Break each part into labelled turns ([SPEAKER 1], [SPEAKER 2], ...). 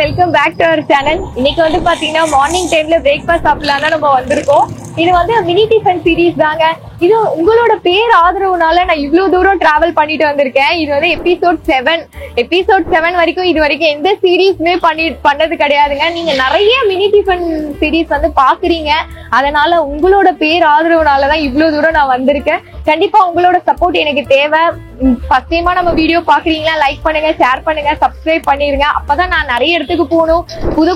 [SPEAKER 1] Welcome back to our channel. இன்னைக்கு வந்து பாத்தீங்கன்னா மார்னிங் டைம்ல பிரேக்ஃபாஸ்ட் சாப்பிடலாம் தான் நம்ம வந்திருக்கோம். இது வந்து மினி டிஃபன் சீரீஸ் தாங்க. இது உங்களோட பேர் ஆதரவுனால நான் இவ்வளவு தூரம் டிராவல் பண்ணிட்டு வந்திருக்கேன். இது வந்து எபிசோட் 7 வரைக்கும் இது வரைக்கும் எந்த சீரீஸ்மே பண்ணது கிடையாதுங்க. நீங்க நிறைய மினி டிஃபன் சீரீஸ் வந்து பாக்குறீங்க. அதனால உங்களோட பேர் ஆதரவுனாலதான் இவ்வளவு தூரம் நான் வந்திருக்கேன். கண்டிப்பா உங்களோட சப்போர்ட் எனக்கு தேவை. ஃபர்ஸ்ட் டைமா நம்ம வீடியோ பாக்குறீங்களா, லைக் பண்ணுங்க, ஷேர் பண்ணுங்க, சப்ஸ்கிரைப் பண்ணிருங்க. அப்பதான் நான் நிறைய இடத்துக்கு போகணும், புது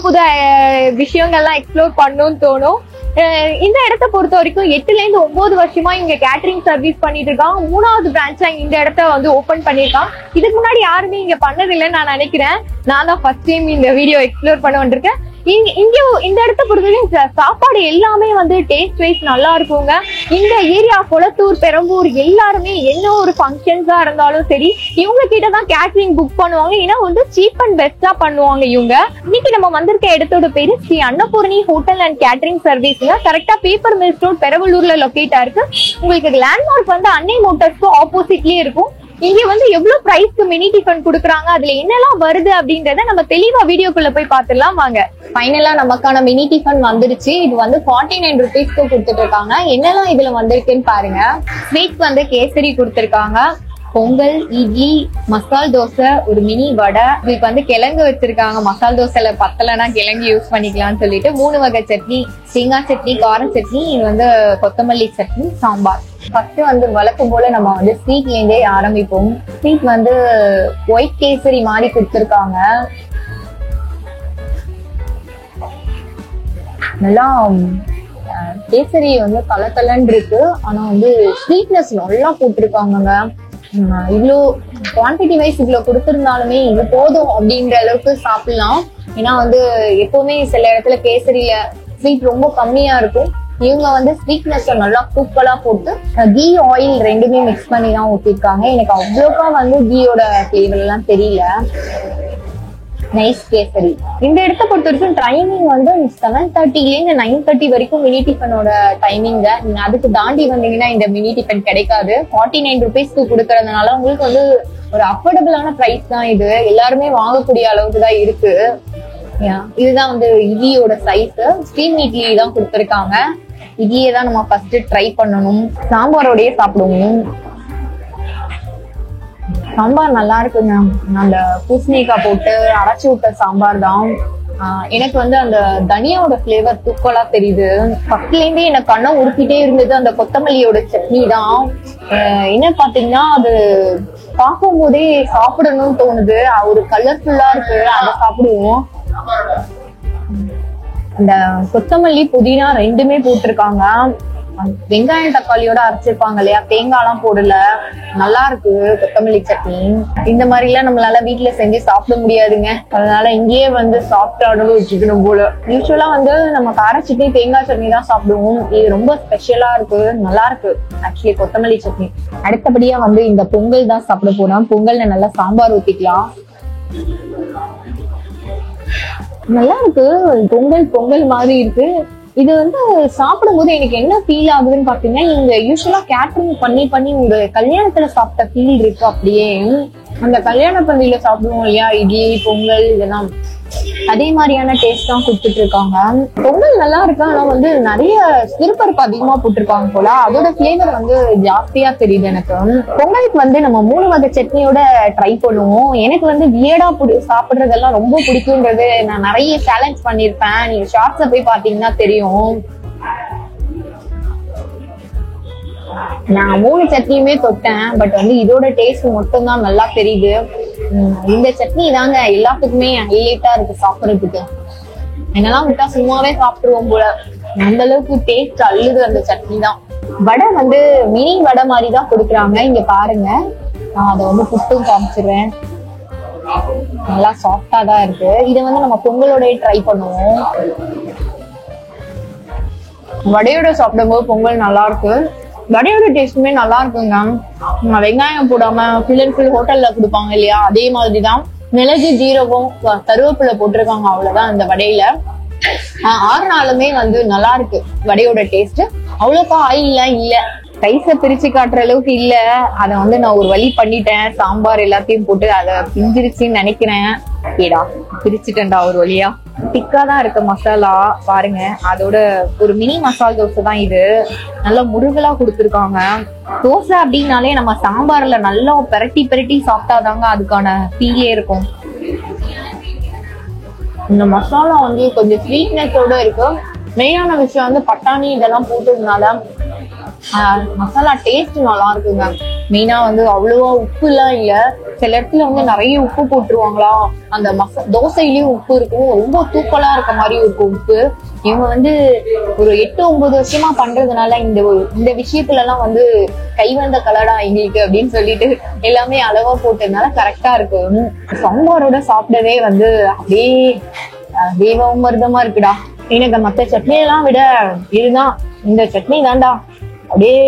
[SPEAKER 1] விஷயங்கள்லாம் எக்ஸ்ப்ளோர் பண்ணணும்னு தோணும். இந்த இடத்த பொறுத்த வரைக்கும் 8ல இருந்து 9 வருஷமா இங்க கேட்டரிங் சர்வீஸ் பண்ணிட்டு இருக்காங்க. 3வது பிரான்ச்சா இந்த இடத்த வந்து ஓபன் பண்ணிருக்கான். இதுக்கு முன்னாடி யாருமே இங்க பண்ணதில்லைன்னு நான் நினைக்கிறேன். நான் தான் ஃபர்ஸ்ட் டைம் இந்த வீடியோ எக்ஸ்ப்ளோர் பண்ண வந்திருக்கேன். இங்க இந்த இடத்த பொறுத்தவரைக்கும் சாப்பாடு எல்லாமே வந்து டேஸ்ட் வைஸ் நல்லா இருக்குங்க. இந்த ஏரியா கொளத்தூர், பெரம்பூர் எல்லாருமே என்ன ஒரு ஃபங்க்ஷன்ஸா இருந்தாலும் சரி இவங்க கிட்டதான் கேட்டரிங் புக் பண்ணுவாங்க. ஏன்னா வந்து சீப் அண்ட் பெஸ்டா பண்ணுவாங்க இவங்க. இன்னைக்கு நம்ம வந்திருக்க இடத்தோட பேரு Sri Annapoorni hotel and catering சர்வீஸ்ங்க. கரெக்டா பேப்பர் மில்ஸ் ரோட் பெரவலூர்ல லொகேட் ஆயிருக்கு. உங்களுக்கு லேண்ட்மார்க் வந்து அன்னை மோட்டார்ஸ்க்கு ஆப்போசிட்லயே இருக்கும். இங்க வந்து எவ்வளவு பிரைஸ்க்கு மினி டிஃபன் குடுக்குறாங்க, அதுல என்னெல்லாம் வருது அப்படின்றத நம்ம தெளிவா வீடியோக்குள்ள போய் பாத்துடலாம் வாங்க. ஃபைனலா நமக்கான மினி டிஃபன் வந்துருச்சு. இது வந்து 49 ருபீஸ்க்கு கொடுத்துட்டு இருக்காங்க. என்னெல்லாம் இதுல வந்திருக்குன்னு பாருங்க. ஸ்வீட் வந்து கேசரி கொடுத்துருக்காங்க, பொங்கல், இட்லி, மசால் தோசை, ஒரு மினி வடை. இதுக்கு வந்து கிழங்கு வச்சிருக்காங்க. மசால் தோசைல பத்தலைன்னா கிழங்கு யூஸ் பண்ணிக்கலாம்னு சொல்லிட்டு 3 வகை சட்னி, தேங்காய் சட்னி, கார சட்னி, இது வந்து கொத்தமல்லி சட்னி, சாம்பார். ஃபர்ஸ்ட் வந்து வழக்கம் போல நம்ம வந்து ஸ்வீட்ல இருந்தே ஆரம்பிப்போம். ஸ்வீட் வந்து ஒயிட் கேசரி மாதிரி கொடுத்துருக்காங்க. நல்லா கேசரி வந்து கலக்கலன்னு இருக்கு. ஆனா வந்து ஸ்வீட்னஸ் நல்லா போட்டிருக்காங்க. இவ்வளோ குவான்டிட்டி வைஸ் இவ்வளவு கொடுத்திருந்தாலுமே இது போதும் அப்படின்ற அளவுக்கு சாப்பிடலாம். ஏன்னா வந்து எப்பவுமே சில இடத்துல கேசரியில ஸ்வீட் ரொம்ப கம்மியா இருக்கும். இவங்க வந்து ஸ்வீட்னஸ் நல்லா தூக்கலா போட்டு கீ ஆயில் ரெண்டுமே மிக்ஸ் பண்ணி தான் ஊத்திருக்காங்க. எனக்கு அவ்வளோக்கா வந்து கீயோட ஃபிளேவர் எல்லாம் தெரியல. நைஸ் கேசரி. இந்த இடத்த பொறுத்த வரைக்கும் டைமிங் வந்து 7:30 9:30 வரைக்கும் மினி டிஃபனோட டைமிங். நீங்க அதுக்கு தாண்டி வந்தீங்கன்னா இந்த மினி டிஃபன் கிடைக்காது. 49 ருபீஸ்க்கு கொடுக்கறதுனால உங்களுக்கு வந்து ஒரு அஃபோர்டபுளான பிரைஸ் தான். இது எல்லாருமே வாங்கக்கூடிய அளவுக்கு தான் இருக்கு. இதுதான் வந்து இட்லியோட சைஸ். ஸ்டீம் இட்லி தான் கொடுத்துருக்காங்க. இட்லியை தான் நம்ம ஃபர்ஸ்ட் ட்ரை பண்ணணும். சாம்பாரோடய சாப்பிடுவோம். சாம்பார் நல்லா இருக்குங்க. அந்த பூசணிக்காய் போட்டு அரைச்சி விட்ட சாம்பார் தான். எனக்கு வந்து அந்த தனியாவோட ஃபிளேவர் தூக்கலா தெரியுது. ஃபர்ஸ்ட்ல இருந்தே எனக்கு கண்ணை உறுத்திட்டே இருந்தது அந்த கொத்தமல்லியோட சட்னி தான். என்ன பாத்தீங்கன்னா அது பார்க்கும் போதே சாப்பிடணும்னு தோணுது. ஒரு கலர்ஃபுல்லா இருக்கு, அதை சாப்பிடுவோம். அந்த கொத்தமல்லி, புதினா ரெண்டுமே போட்டிருக்காங்க. வெங்காயம் தக்காளியோட அரைச்சிருப்பாங்க இல்லையா, தேங்காய் எல்லாம் போடல. நல்லா இருக்கு கொத்தமல்லி சட்னி. இந்த மாதிரி எல்லாம் நம்மளால வீட்டுல செஞ்சு சாப்பிட முடியாதுங்க. அதனால இங்கேயே வந்து சாப்பிட்டு அளவு வச்சுக்கணும் போல. யூஸ்வலா வந்து நம்ம கார சட்னி, தேங்காய் சட்னி தான் சாப்பிடுவோம். இது ரொம்ப ஸ்பெஷலா இருக்கு, நல்லா இருக்கு ஆக்சுவலி கொத்தமல்லி சட்னி. அடுத்தபடியா வந்து இந்த பொங்கல் தான் சாப்பிட போறோம். பொங்கல்ல நல்லா சாம்பார் ஊத்திக்கலாம். நல்லா இருக்கு. பொங்கல் மாதிரி இருக்கு. இது வந்து சாப்பிடும் போது எனக்கு என்ன ஃபீல் ஆகுதுன்னு பாத்தீங்கன்னா, நீங்க யூஸ்வலா கேட்டரிங் பண்ணி உங்க கல்யாணத்துல சாப்பிட்ட ஃபீல் இருக்கு. அப்படியே அந்த கல்யாண பந்தியில சாப்பிடுவோம் இல்லையா, இட்லி, பொங்கல், இதெல்லாம் அதே மாதிரியான டேஸ்ட் தான் கொடுத்துட்டு இருக்காங்க. பொங்கல் நல்லா இருக்கு. ஆனா வந்து நிறைய சிறுபருப்பு அதிகமா போட்டிருக்காங்க போல, அதோட ஃபிளேவர் வந்து ஜாஸ்தியா தெரியுது எனக்கு. பொங்கலுக்கு வந்து நம்ம 3 வகை சட்னியோட ட்ரை பண்ணுவோம். எனக்கு வந்து வியடா சாப்பிடுறதெல்லாம் ரொம்ப பிடிக்கும்ன்றது நான் நிறைய சேலஞ்ச் பண்ணிருப்பேன். நீங்க ஷார்ட்ஸ்ல போய் பாத்தீங்கன்னா தெரியும். நான் 3 சட்னியுமே தொட்டேன். பட் வந்து இதோட டேஸ்ட் மட்டும் தான் நல்லா தெரியுது. இந்த சட்னி தாங்க எல்லாத்துக்குமே ஹைலைட்டா இருக்கு சாப்பிடறதுக்கு. என்னெல்லாம் விட்டா சும்மாவே சாப்பிடுவோம் போல, அந்த அளவுக்கு டேஸ்ட் அள்ளுது அந்த சட்னி தான். வடை வந்து மினி வடை மாதிரி தான் கொடுக்குறாங்க. இங்க பாருங்க, நான் அதை வந்து புட்டும் காமிச்சிடுறேன். நல்லா சாஃப்டா தான் இருக்கு. இதை வந்து நம்ம பொங்கலோட ட்ரை பண்ணுவோம். வடையோட சாப்பிடும்போது பொங்கல் நல்லா இருக்கு. வடையோட டேஸ்ட்டுமே நல்லா இருக்குங்க. வெங்காயம் போடாம ஃபுல் அண்ட் ஃபுல் ஹோட்டல்ல கொடுப்பாங்க இல்லையா, அதே மாதிரிதான். மிளகு, ஜீரகம், கருவேப்பிலை போட்டிருக்காங்க, அவ்வளவுதான் அந்த வடையில. ஆறுனாலுமே வந்து நல்லா இருக்கு வடையோட டேஸ்ட். அவ்வளோக்கா ஆயிலாம் இல்ல. ரைஸ பிரிச்சு காட்டுற அளவுக்கு இல்ல. அத வந்து நான் ஒரு வழி பண்ணிட்டேன். சாம்பார் எல்லாத்தையும் போட்டு அதை பிஞ்சிருச்சுன்னு நினைக்கிறேன். ஏடா பிரிச்சுட்டேன்டா ஒரு வழியா. திக்கா தான் இருக்கு மசாலா பாருங்க. அதோட ஒரு மினி மசால் தோசை தான் இது. நல்லா முருகலா கொடுத்துருக்காங்க. தோசை அப்படின்னாலே நம்ம சாம்பார்ல நல்லா பெரட்டி பெரட்டி சாப்பிட்டாதாங்க அதுக்கான ஃபீலே இருக்கும். இந்த மசாலா வந்து கொஞ்சம் ஸ்வீட்னஸோட இருக்கு. மெயினான விஷயம் வந்து பட்டாணி இதெல்லாம் போட்டதுனால மசாலா டேஸ்ட் நல்லா இருக்குங்க. மெயினா வந்து அவ்வளவா உப்பு எல்லாம் இல்ல. சில இடத்துல வந்து நிறைய உப்பு போட்டுருவாங்களா, அந்த தோசையிலயும் உப்பு இருக்கும். ரொம்ப தூக்கலா இருக்க மாதிரி இருக்கும் உப்பு. இவங்க வந்து ஒரு 8-9 வருஷமா பண்றதுனால இந்த விஷயத்துல எல்லாம் வந்து கைவந்த கலடா எங்களுக்கு அப்படின்னு சொல்லிட்டு எல்லாமே அளவா போட்டதுனால கரெக்டா இருக்கு. சாம்பாரோட சாப்பிடவே வந்து அப்படியே தேவாமிர்தமா இருக்குடா. எனக்கு மத்த சட்னி எல்லாம் விட இதுதான், இந்த சட்னி தான்டா அப்படியே.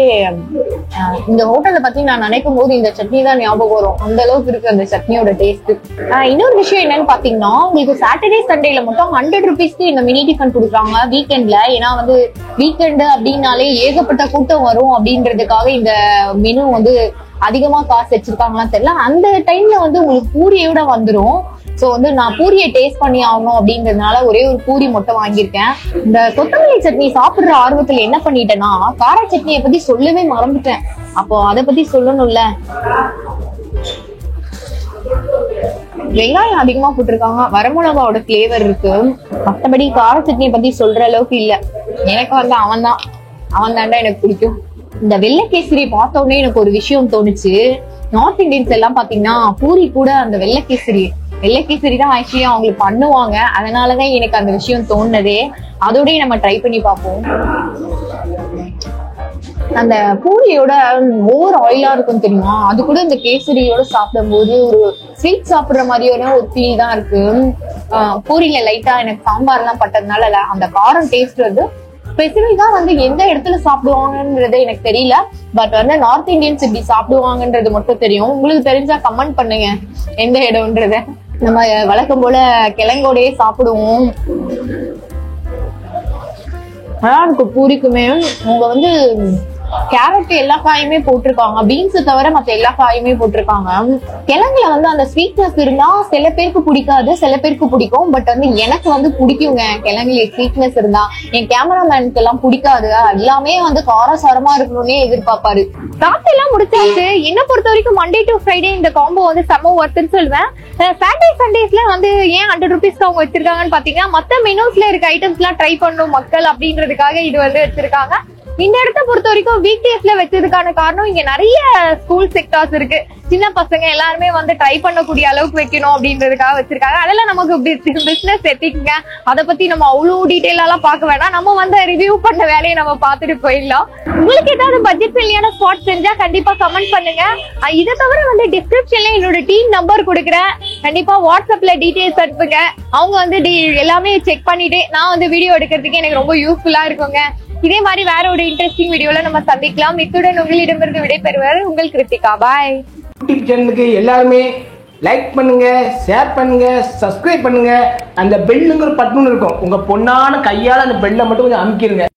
[SPEAKER 1] இந்த ஹோட்டல்ல பத்தி நான் நினைக்கும் போது இந்த சட்னி தான் ஞாபகம் வரும். அந்த அளவுக்கு இருக்கு அந்த சட்னியோட டேஸ்ட். இன்னொரு விஷயம் என்னன்னு பாத்தீங்கன்னா, உங்களுக்கு சாட்டர்டே சண்டேல மட்டும் 100 rupeesக்கு இந்த மினி டிஃபன் கொடுக்குறாங்க வீக்கெண்ட்ல. ஏன்னா வந்து வீக்கெண்ட் அப்படின்னாலே ஏகப்பட்ட கூட்டம் வரும் அப்படின்றதுக்காக இந்த மெனு வந்து அதிகமா காசு வச்சிருக்காங்களான்னு தெரியல. அந்த டைம்ல வந்து உங்களுக்கு பூரியோட வந்துடும். சோ வந்து நான் பூரியை டேஸ்ட் பண்ணி ஆகணும் அப்படின்றதுனால ஒரே ஒரு பூரி மட்டும் வாங்கியிருக்கேன். இந்த கொத்தமல்லி சட்னி சாப்பிடுற ஆர்வத்துல என்ன பண்ணிட்டேன்னா, கார சட்னியை பத்தி சொல்லவே மறந்துட்டேன். அப்போ அதை பத்தி சொல்லணும்ல. வெங்காயம் அதிகமா போட்டிருக்காங்க. வரமிளகாவோட பிளேவர் இருக்கு. மற்றபடி கார சட்னியை பத்தி சொல்ற அளவுக்கு இல்ல. எனக்கு வந்து அவன் தாண்டா எனக்கு பிடிக்கும். இந்த வெள்ளை கேசரி பார்த்த உடனே எனக்கு ஒரு விஷயம் தோணுச்சு. நார்த் இந்தியன்ஸ் எல்லாம் பாத்தீங்கன்னா பூரி கூட அந்த வெள்ளை கேசரி தான் ஆக்சுவலி அவங்களுக்கு பண்ணுவாங்க. அதனாலதான் எனக்கு அந்த விஷயம் தோணுனதே. அதோடய நம்ம ட்ரை பண்ணி பார்ப்போம். அந்த பூரியோட ஓவர் ஆயிலா இருக்கும் தெரியுமா, அது கூட இந்த கேசரியோட சாப்பிடும் போது ஒரு ஸ்வீட் சாப்பிடுற மாதிரியான ஒரு ஃபீல் தான் இருக்கு. பூரியில லைட்டா எனக்கு சாம்பார் எல்லாம் பட்டதுனால அந்த காரம் டேஸ்ட் வந்து ஸ்பெசிபிக்கா வந்து எந்த இடத்துல சாப்பிடுவாங்கன்றது எனக்கு தெரியல. பட் வந்து நார்த் இந்தியன்ஸ் இப்படி சாப்பிடுவாங்கன்றது மட்டும் தெரியும். உங்களுக்கு தெரிஞ்சா கமெண்ட் பண்ணுங்க எந்த இடம்ன்றத. நம்ம வழக்கம் போல கிழங்கோடையே சாப்பிடுவோம். அதான் எனக்கு பூரிக்குமே உங்க வந்து கேரட் எல்லா காயுமே போட்டிருக்காங்க. பீன்ஸ் தவிர மத்த எல்லா காயுமே போட்டிருக்காங்க. கிழங்குல வந்து அந்த ஸ்வீட்னஸ் இருந்தா சில பேருக்கு பிடிக்காது, சில பேருக்கு பிடிக்கும். பட் வந்து எனக்கு வந்து பிடிக்குங்க கிழங்குல ஸ்வீட்னஸ் இருந்தா. என் கேமராமேனுக்கு எல்லாம் பிடிக்காது. எல்லாமே வந்து காரசாரமா இருக்கணும்னே எதிர்பார்ப்பாரு. சாப்பிட்டு எல்லாம் முடிச்சாச்சு. என்ன பொறுத்த வரைக்கும் மண்டே டு ஃப்ரைடே இந்த காம்போ வந்து செம்ம ஒர்த்துன்னு சொல்லுவேன். சாட்டர்டே சண்டேஸ்ல வந்து ஏன் 100 rupeesக்கு அவங்க வச்சிருக்காங்கன்னு பாத்தீங்கன்னா, மத்த மெனூஸ்ல இருக்க ஐட்டம்ஸ் எல்லாம் ட்ரை பண்ணும் மக்கள் அப்படின்றதுக்காக இது வந்து வச்சிருக்காங்க. இந்த இடத்த பொறுத்த வரைக்கும் வீக் டேஸ்ல வச்சதுக்கான காரணம், இங்க நிறைய ஸ்கூல் செக்டார்ஸ் இருக்கு. சின்ன பசங்க எல்லாருமே வந்து ட்ரை பண்ணக்கூடிய அளவுக்கு வைக்கணும் அப்படின்றதுக்காக வச்சிருக்காங்க. அதெல்லாம் நமக்கு பிசினஸ் எத்திக்குங்க. அதை பத்தி நம்ம அவ்வளவு டீடைலாம் பார்க்க வேணாம். நம்ம வந்து ரிவ்யூ பண்ண வேலையை நம்ம பார்த்துட்டு போயிடலாம். உங்களுக்கு ஏதாவது பட்ஜெட் ஃப்ரெண்ட்லியான ஸ்பாட் தெரிஞ்சா கண்டிப்பா கமெண்ட் பண்ணுங்க. இதை தவிர வந்து டிஸ்கிரிப்ஷன்ல என்னோட டீம் நம்பர் கொடுக்குறேன். கண்டிப்பா வாட்ஸ்அப்ல டீடைல்ஸ் அனுப்புங்க. அவங்க வந்து எல்லாமே செக் பண்ணிட்டு நான் வந்து வீடியோ எடுக்கிறதுக்கு எனக்கு ரொம்ப யூஸ்ஃபுல்லா இருக்குங்க. இதே மாதிரி வேற ஒரு இன்ட்ரெஸ்டிங் வீடியோல நம்ம சந்திக்கலாம். இத்துடன் உங்களிடமிருந்து விடைபெறுவார் உங்கள் கிருத்திகா. பாய்.
[SPEAKER 2] யூடியூப் சேனலுக்கு எல்லாருமே லைக் பண்ணுங்க, ஷேர் பண்ணுங்க, சப்ஸ்கிரைப் பண்ணுங்க. அந்த பெல்லுங்கிற பட்டன் இருக்கும், உங்க பொண்ணான கையால அந்த பெல்லை மட்டும் கொஞ்சம் அமுக்கிருங்க.